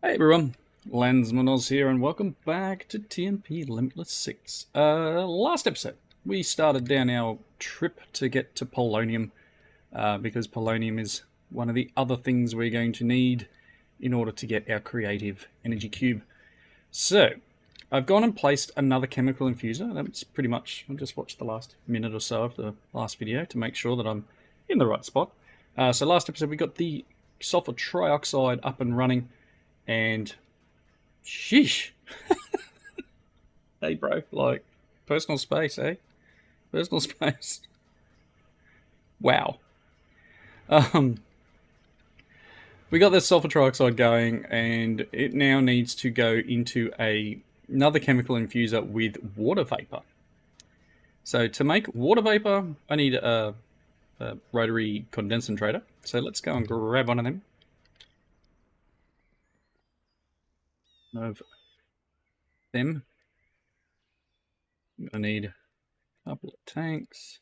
Hey everyone, Landsman here and welcome back to TNP Limitless 6. Last episode, we started down our trip to get to polonium, because polonium is one of the other things we're going to need in order to get our creative energy cube. So, I've gone and placed another chemical infuser. That's pretty much, I just watched the last minute or so of the last video to make sure that I'm in the right spot. So last episode we got the sulfur trioxide up and running, and sheesh. Hey, bro, like, personal space, eh? Personal space. Wow. Um, we got this sulfur trioxide going, and it now needs to go into another chemical infuser with water vapor. So to make water vapor, I need a rotary condensator. So let's go and grab one of them. Of them. I need a couple of tanks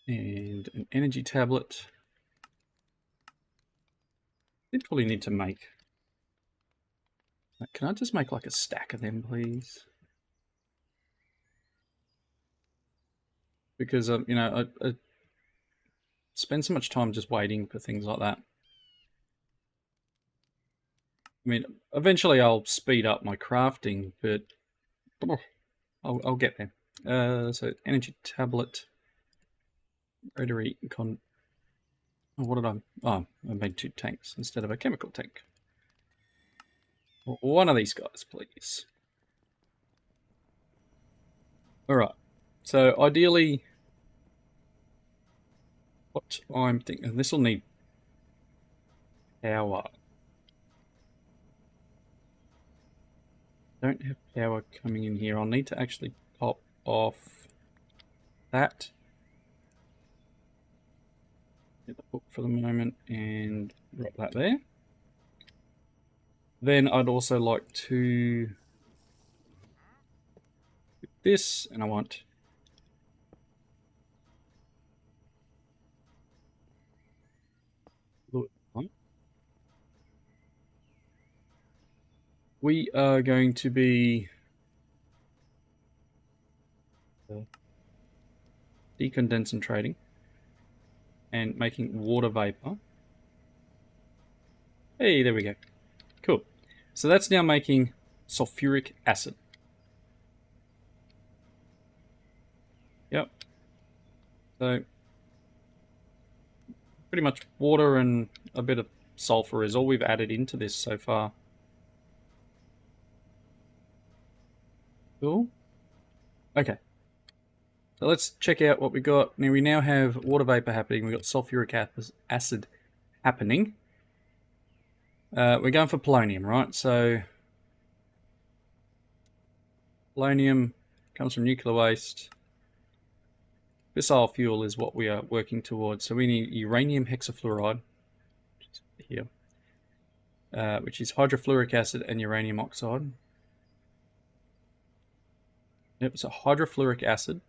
and an energy tablet. I probably need to make. Can I just make like a stack of them, please? Because I spend so much time just waiting for things like that. I mean, eventually I'll speed up my crafting, but I'll get there. So energy tablet, rotary con. Oh, what did I? Oh, I made 2 tanks instead of a chemical tank. One of these guys, please. All right. So ideally, what I'm thinking, this will need power. Don't have power coming in here. I'll need to actually pop off that. Get the hook for the moment and drop that there. Then I'd also like to do this, and I want we are going to be decondensating and making water vapor. Hey, there we go. Cool. So that's now making sulfuric acid. Yep. So pretty much water and a bit of sulfur is all we've added into this so far. Cool. Okay. So let's check out what we got. Now we now have water vapor happening. We've got sulfuric acid happening. We're going for polonium, right? So polonium comes from nuclear waste. Fissile fuel is what we are working towards. So we need uranium hexafluoride, which is here, which is hydrofluoric acid and uranium oxide. Yep, so hydrofluoric acid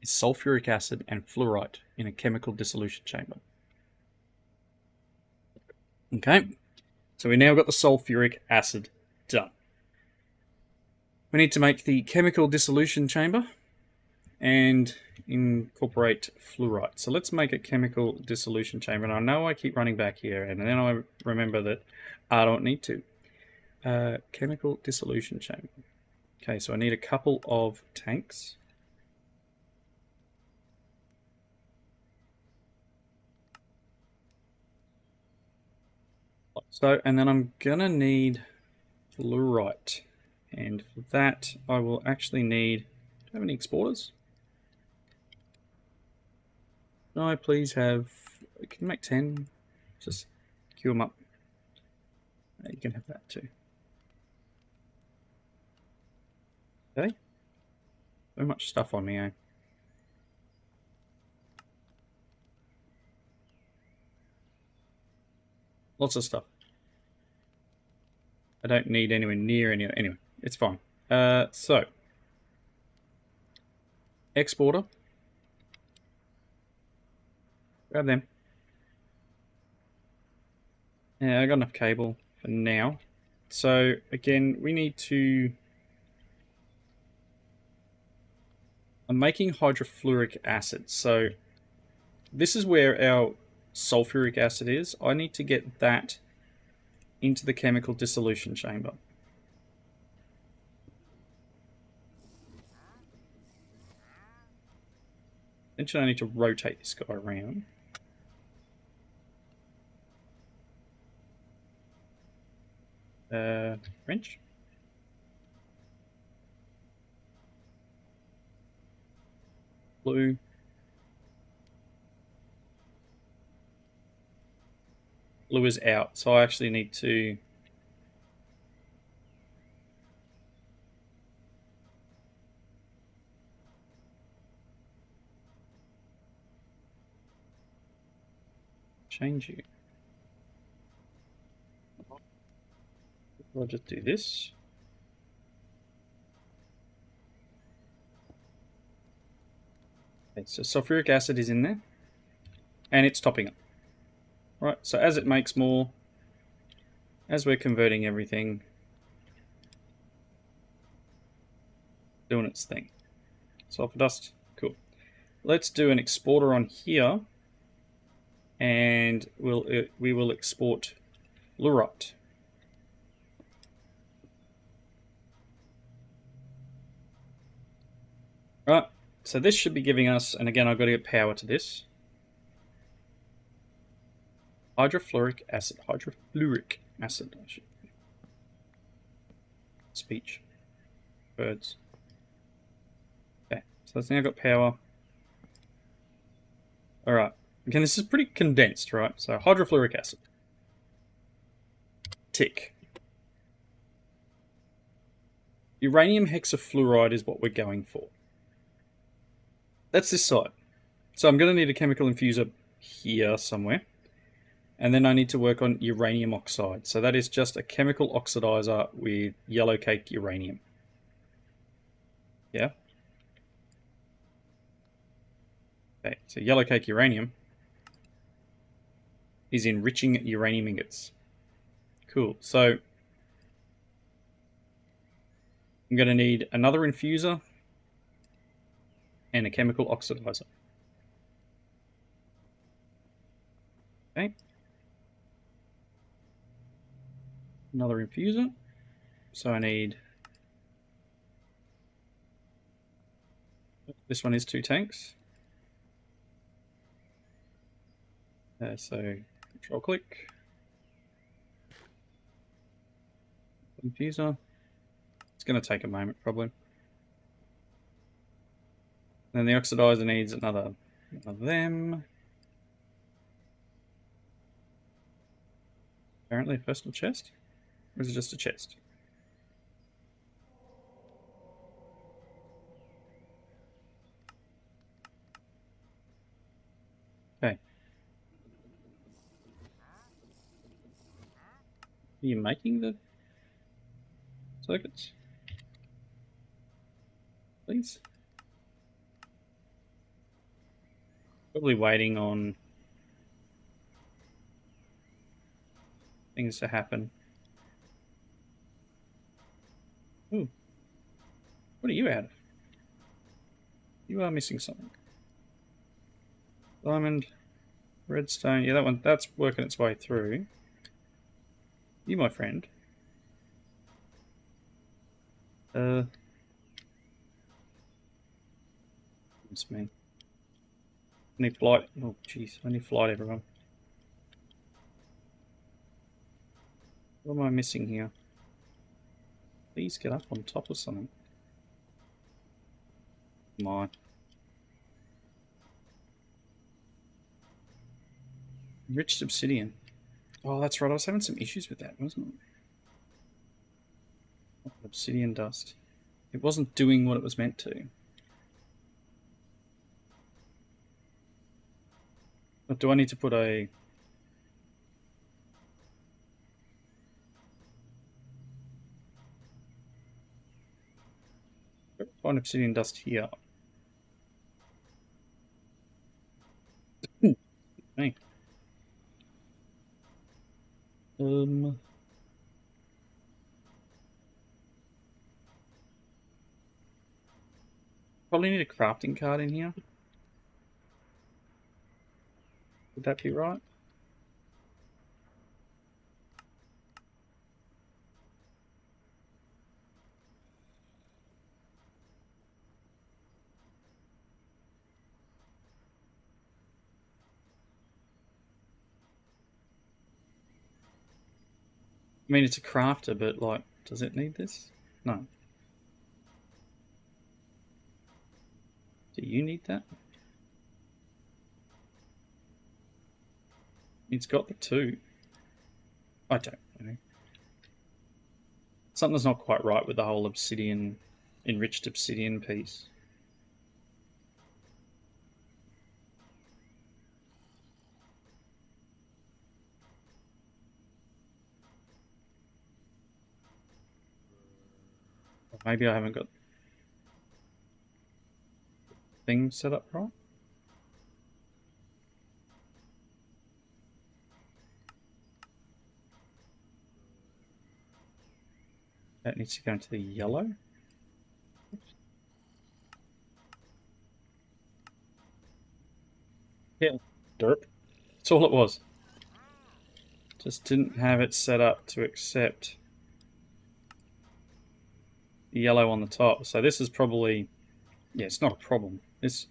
is sulfuric acid and fluorite in a chemical dissolution chamber. Okay, so we now got the sulfuric acid done. We need to make the chemical dissolution chamber and incorporate fluorite. So let's make a chemical dissolution chamber. And I know I keep running back here, and then I remember that I don't need to. Chemical dissolution chamber. Okay, so I need a couple of tanks. So, and then I'm gonna need fluorite. And for that, I will actually need, do I have any exporters? No, I please have, I can make 10, just queue them up. You can have that too. Okay, so much stuff on me, eh? Lots of stuff. I don't need anywhere near any, anyway, it's fine. So, exporter, grab them. Yeah, I got enough cable for now. So again, we need to... I'm making hydrofluoric acid. So this is where our sulfuric acid is. I need to get that into the chemical dissolution chamber. Eventually I need to rotate this guy around. Wrench. Blue. Blue is out, so I actually need to... change you. I'll just do this. Okay, so sulfuric acid is in there, and it's topping up. Right, so as it makes more, as we're converting everything, doing its thing. Sulfur dust, cool. Let's do an exporter on here, and we will export fluorite. Right, so this should be giving us, and again I've got to get power to this. Hydrofluoric acid. Speech. Birds. Okay, so that's now got power. Alright, again this is pretty condensed, right? So hydrofluoric acid. Tick. Uranium hexafluoride is what we're going for. That's this side. So I'm going to need a chemical infuser here somewhere. And then I need to work on uranium oxide. So that is just a chemical oxidizer with yellow cake uranium. Yeah? Okay, so yellow cake uranium is enriching uranium ingots. Cool. So I'm going to need another infuser and a chemical oxidizer. Okay. Another infuser. So I need... this one is 2 tanks. So control click. Infuser. It's going to take a moment probably. Then the oxidizer needs another of them. Apparently a personal chest? Or is it just a chest? Okay. Are you making the circuits? Please? Probably waiting on things to happen. Ooh. What are you out of? You are missing something. Diamond, redstone. Yeah, that one, that's working its way through. You, my friend. It's me. I need flight. Oh, jeez. I need flight, everyone. What am I missing here? Please get up on top of something. Come on. Enriched obsidian. Oh, that's right. I was having some issues with that, wasn't I? Obsidian dust. It wasn't doing what it was meant to. But do I need to put a... find obsidian dust here. Hey. Probably need a crafting card in here. Would that be right? I mean, it's a crafter, but like, does it need this? No. Do you need that? It's got the 2. I don't know. Something's not quite right with the whole obsidian, enriched obsidian piece. Maybe I haven't got things set up right. That needs to go into the yellow. Yeah, derp. That's all it was. Just didn't have it set up to accept the yellow on the top. So this is probably, yeah, it's not a problem. This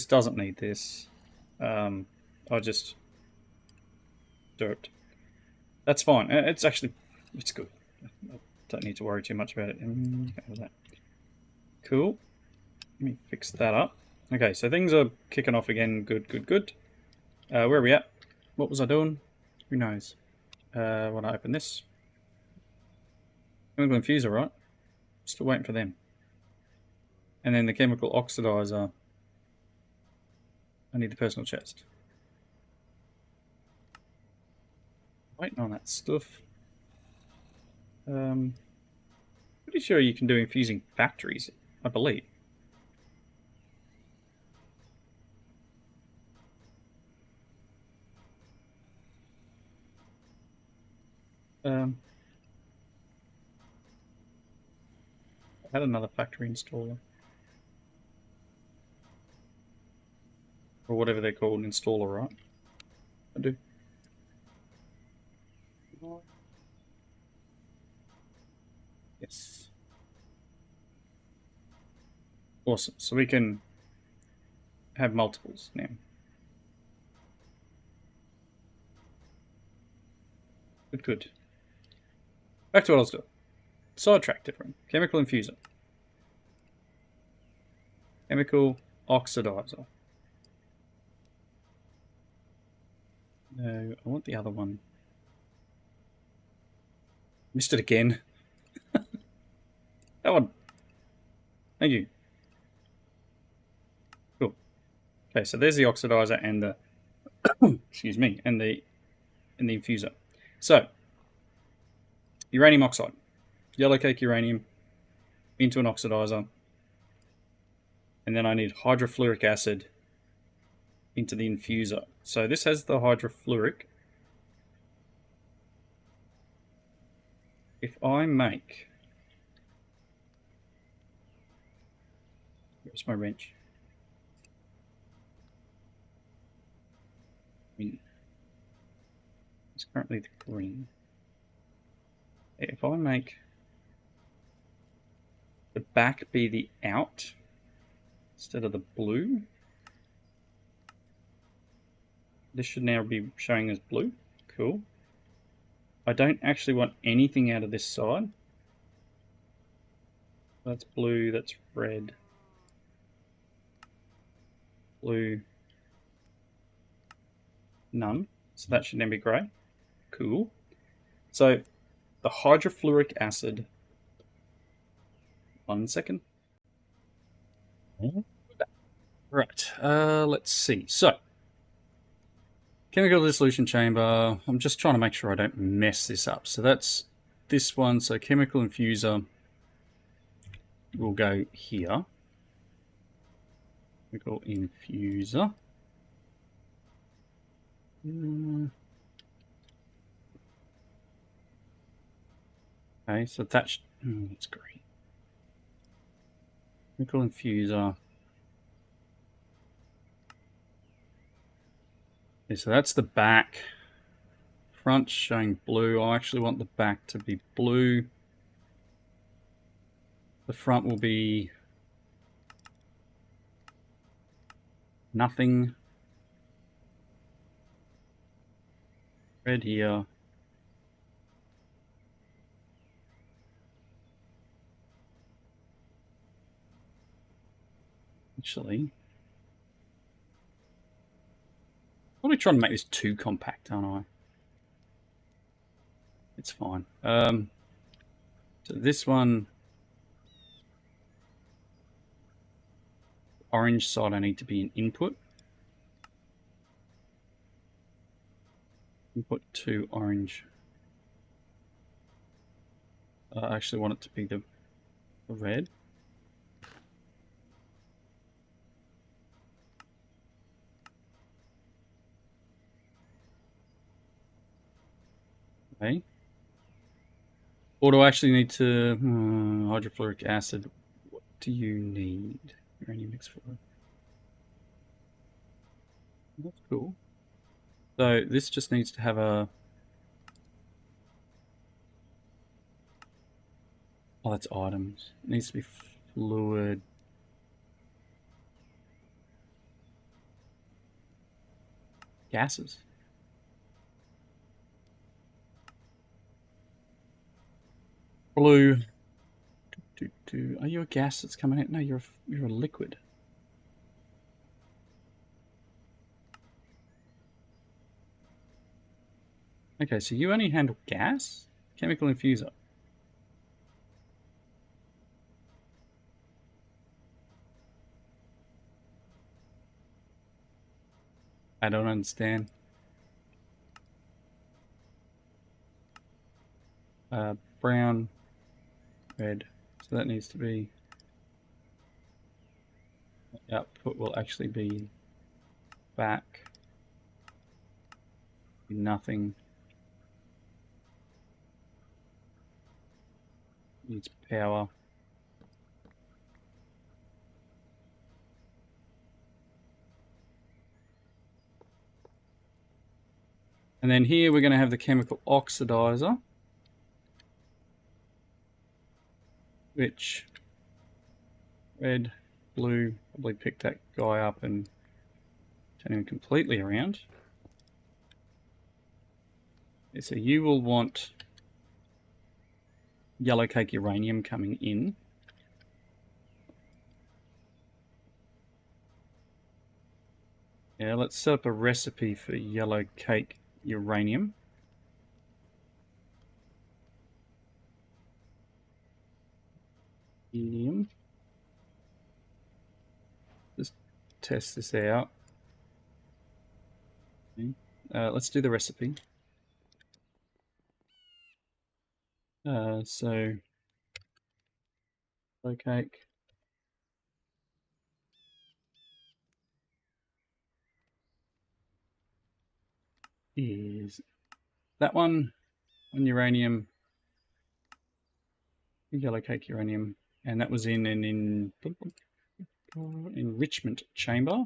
doesn't need this. I just derped. That's fine. It's actually, it's good. I don't need to worry too much about it. That. Cool. Let me fix that up. Okay, so things are kicking off again. Good, good, good. Where are we at? What was I doing? Who knows? When I open this. Chemical infuser, right? Still waiting for them. And then the chemical oxidizer. I need the personal chest. Waiting on that stuff. Pretty sure you can do infusing factories, I believe. I had another factory installer. Or whatever they're called, installer, right? I do. Yes. Awesome. So we can have multiples now. Good, good. Back to what I was doing. Sidetrack different. Chemical infuser. Chemical oxidizer. No, I want the other one. Missed it again. That one. Thank you. Cool. Okay, so there's the oxidizer and the excuse me, and the infuser. So uranium oxide, yellow cake uranium into an oxidizer, and then I need hydrofluoric acid into the infuser. So this has the hydrofluoric. If I make, where's my wrench? I mean, it's currently the green. If I make the back be the out instead of the blue, this should now be showing as blue. Cool. I don't actually want anything out of this side. That's blue, that's red. Blue. None. So that should then be grey. Cool. So the hydrofluoric acid. 1 second. Right. Let's see. So chemical dissolution chamber. I'm just trying to make sure I don't mess this up. So that's this one. So chemical infuser will go here. Chemical infuser. Okay, so that's that's great. Chemical infuser. Okay, so that's the back. Front showing blue. I actually want the back to be blue. The front will be nothing. Red here. Actually, I'm probably trying to make this too compact, aren't I? It's fine. So this one, orange side, I need to be an input. Input to orange. I actually want it to be the red. Okay. Or do I actually need to hydrofluoric acid? What do you need? Uranium mix for. That's cool. So this just needs to have a. Oh, that's items. It needs to be fluid. Gases. Blue. Are you a gas that's coming out? No, you're a liquid. Okay, so you only handle gas? Chemical infuser. I don't understand. Brown, red. So that needs to be. The output will actually be back. Nothing. Needs power. And then here we're going to have the chemical oxidizer, which red, blue, probably pick that guy up and turn him completely around. Okay, so you will want yellow cake uranium coming in. Yeah, let's set up a recipe for yellow cake uranium. Helium. Just test this out. Okay. Let's do the recipe. So, yellow cake is that one uranium, yellow cake uranium, and that was in an enrichment chamber.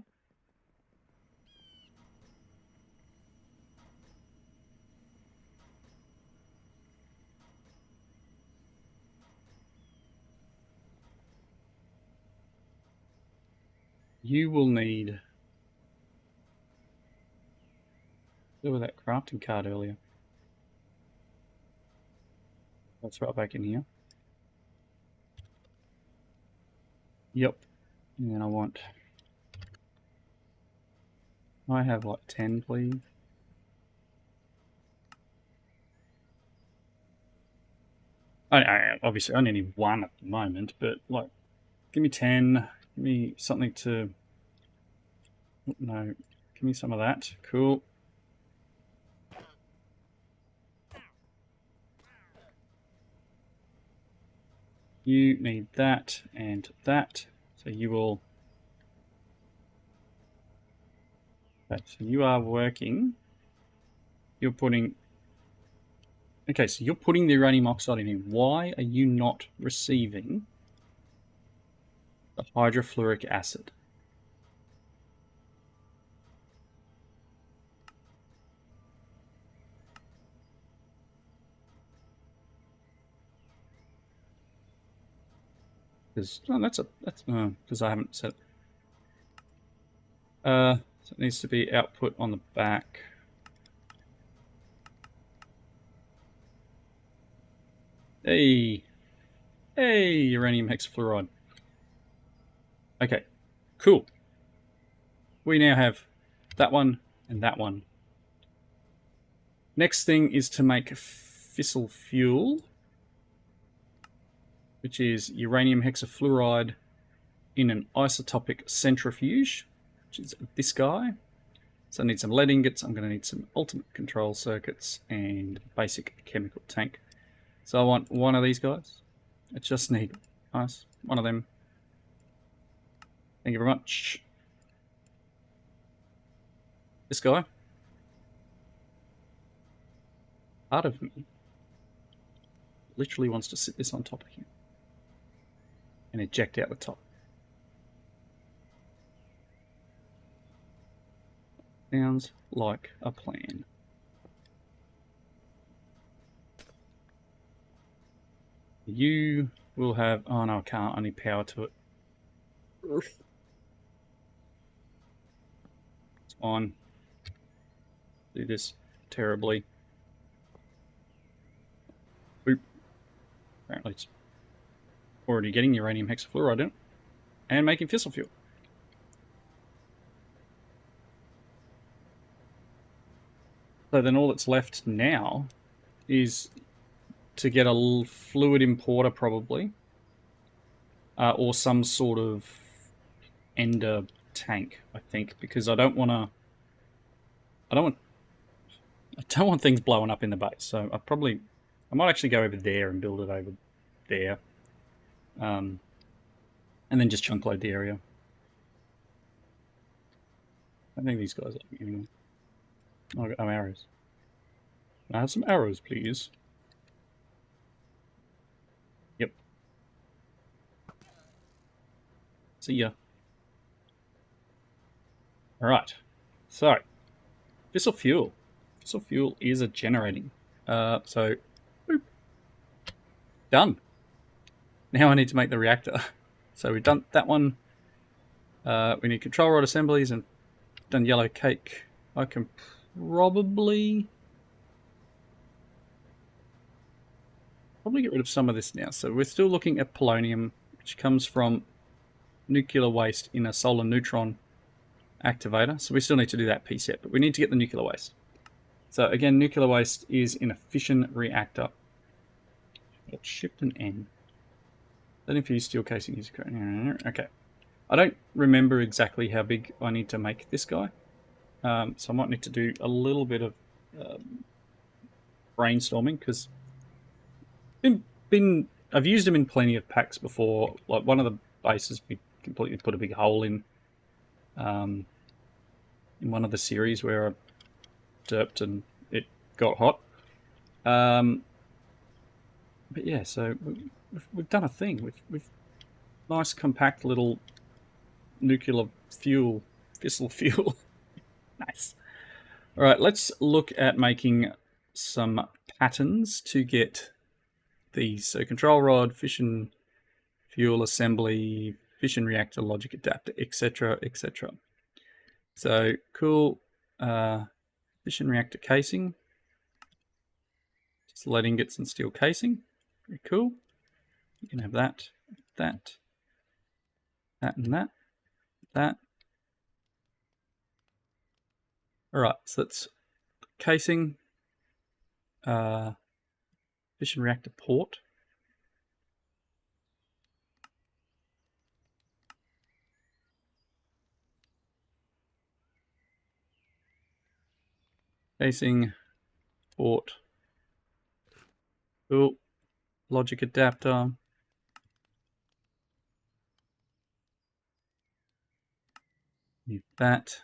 You will need. Look at that crafting card earlier. That's right back in here. Yep. And then I have like 10, please. Obviously, I only need one at the moment, but like, give me 10. Give me something to. No, give me some of that. Cool. You need that and that. So you will. Okay, so you are working. You're putting Okay, so you're putting the uranium oxide in here. Why are you not receiving the hydrofluoric acid? Because because I haven't set. So it needs to be output on the back. Hey, uranium hexafluoride. Okay, cool. We now have that one and that one. Next thing is to make fissile fuel, which is uranium hexafluoride in an isotopic centrifuge, which is this guy. So I need some lead ingots, I'm going to need some ultimate control circuits, and basic chemical tank. So I want one of these guys. I just need, nice, one of them. Thank you very much. This guy. Part of me literally wants to sit this on top of him and eject out the top. Sounds like a plan. You will have... Oh no, I can't. I need power to it. It's fine. Do this terribly. Boop. Apparently it's already getting uranium hexafluoride in it. And making fissile fuel. So then all that's left now is to get a fluid importer probably. Or some sort of ender tank, I think, because I don't want things blowing up in the base. So I might actually go over there and build it over there, and then just chunk load the area. I think these guys like me anyway. Oh, I got no arrows. Can I have some arrows, please? Yep. See ya. Alright. So, fissile fuel. Fissile fuel is a generating. So, boop. Done. Now I need to make the reactor. So we've done that one. We need control rod assemblies and done yellow cake. I can probably get rid of some of this now. So we're still looking at polonium, which comes from nuclear waste in a solar neutron activator. So we still need to do that piece yet, but we need to get the nuclear waste. So again, nuclear waste is in a fission reactor. Shift and N. Then if you use steel casing, use okay. I don't remember exactly how big I need to make this guy. So I might need to do a little bit of brainstorming, because I've used them in plenty of packs before. Like one of the bases we completely put a big hole in one of the series where I derped and it got hot. But yeah, so we've done a thing. We've nice compact little nuclear fuel, fissile fuel. Nice. All right, let's look at making some patterns to get these. So control rod, fission fuel assembly, fission reactor, logic adapter, etc., etc. So cool. Fission reactor casing. Just lead ingots and steel casing. Very cool. You can have that, that, and that. All right, so that's casing, fission reactor port. Casing, port. Cool. Logic adapter. Need that.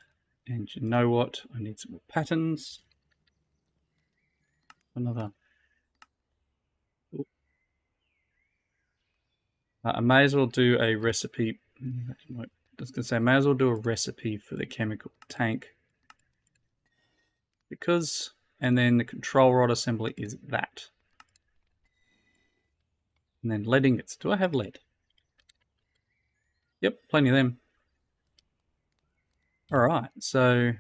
And you know what? I need some more patterns. Another I may as well do a recipe. I was going to say, I may as well do a recipe for the chemical tank. Because, and then the control rod assembly is that. And then lead ingots. Do I have lead? Yep, plenty of them. Alright, so...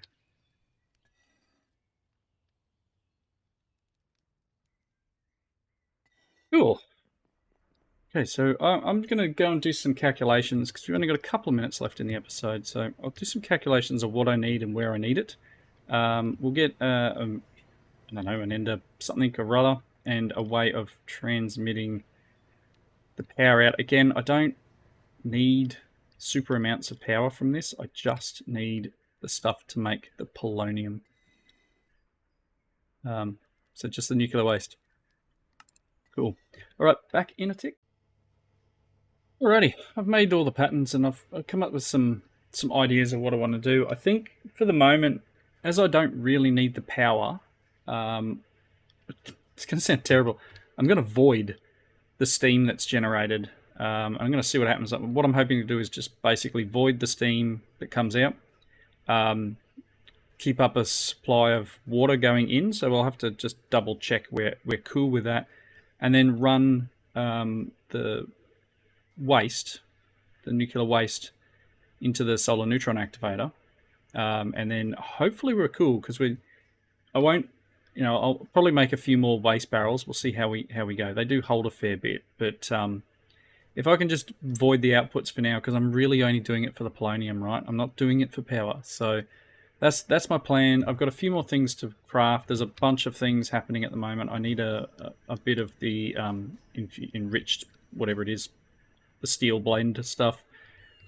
Cool. Okay, so I'm going to go and do some calculations because we've only got a couple of minutes left in the episode. So I'll do some calculations of what I need and where I need it. We'll get, I don't know, an ender something or other and a way of transmitting the power out. Again, I don't need super amounts of power from this. I just need the stuff to make the polonium. So just the nuclear waste. Cool. All right, back in a tick. Alrighty, I've made all the patterns and I've come up with some ideas of what I want to do. I think for the moment, as I don't really need the power, it's going to sound terrible. I'm going to void the steam that's generated. I'm going to see what happens. What I'm hoping to do is just basically void the steam that comes out. Keep up a supply of water going in, so we'll have to just double check we're cool with that, and then run the waste, the nuclear waste, into the solar neutron activator, and then hopefully we're cool because I'll probably make a few more waste barrels. We'll see how we go. They do hold a fair bit, but if I can just void the outputs for now, because I'm really only doing it for the polonium, right? I'm not doing it for power, so that's my plan. I've got a few more things to craft. There's a bunch of things happening at the moment. I need a bit of the enriched, whatever it is, the steel blend stuff.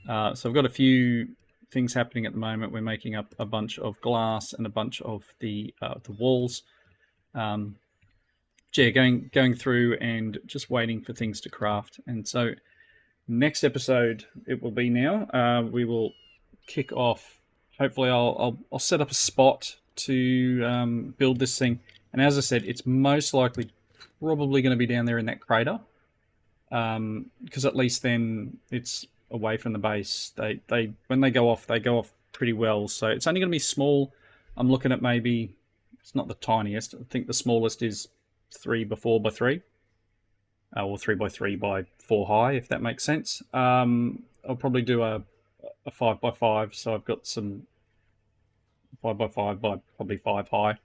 So I've got a few things happening at the moment. We're making up a bunch of glass and a bunch of the walls. Yeah, going through and just waiting for things to craft. And so next episode it will be now. We will kick off. Hopefully I'll set up a spot to build this thing. And as I said, it's most likely probably going to be down there in that crater. Because at least then it's away from the base. They when they go off pretty well. So it's only going to be small. I'm looking at maybe, it's not the tiniest. I think the smallest is 3 by 4 by 3, or 3 by 3 by 4 high, if that makes sense. I'll probably do a 5 by 5. So I've got some 5 by 5 by probably 5 high.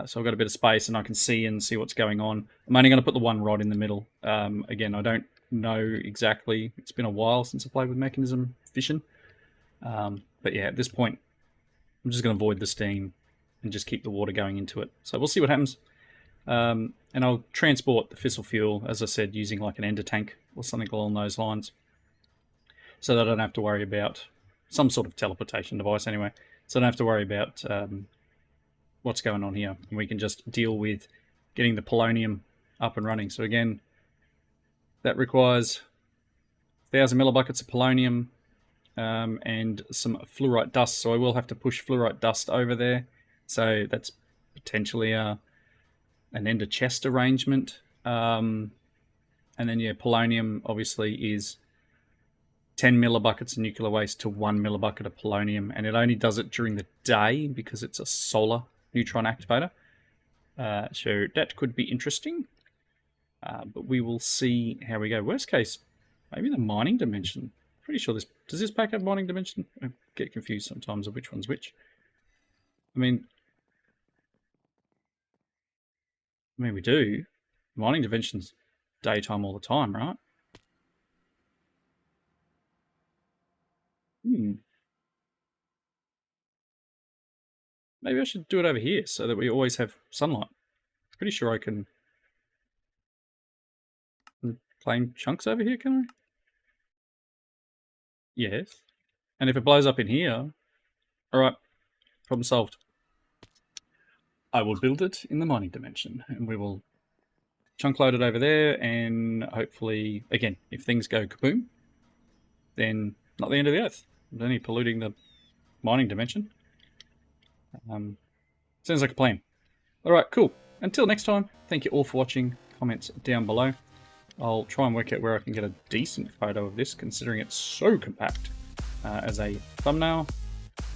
So I've got a bit of space and I can see what's going on. I'm only going to put the one rod in the middle. Again, I don't know exactly. It's been a while since I played with mechanism fission. But yeah, at this point, I'm just going to void the steam and just keep the water going into it. So we'll see what happens. And I'll transport the fissile fuel, as I said, using like an ender tank or something along those lines. So that I don't have to worry about some sort of teleportation device anyway. So I don't have to worry about what's going on here. And we can just deal with getting the polonium up and running. So again, that requires 1,000 millibuckets of polonium and some fluorite dust. So I will have to push fluorite dust over there. So that's potentially an ender chest arrangement. And then yeah, polonium obviously is 10 millibuckets of nuclear waste to 1 millibucket of polonium, and it only does it during the day because it's a solar neutron activator. So that could be interesting, but we will see how we go. Worst case, maybe the mining dimension. Pretty sure does this pack have mining dimension? I get confused sometimes of which one's which. I mean we do. Mining dimension's daytime all the time, right? Maybe I should do it over here so that we always have sunlight. Pretty sure I can claim chunks over here, can I? Yes. And if it blows up in here, alright, problem solved. I will build it in the mining dimension, and we will chunk load it over there, and hopefully, again, if things go kaboom, then not the end of the earth. I'm only polluting the mining dimension. Sounds like a plan. Alright, cool. Until next time, thank you all for watching. Comments down below. I'll try and work out where I can get a decent photo of this, considering it's so compact. As a thumbnail,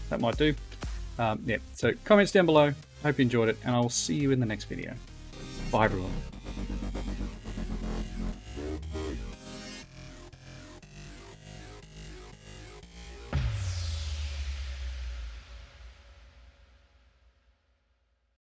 that might do. Yeah, so comments down below. Hope you enjoyed it, and I'll see you in the next video. Bye, everyone.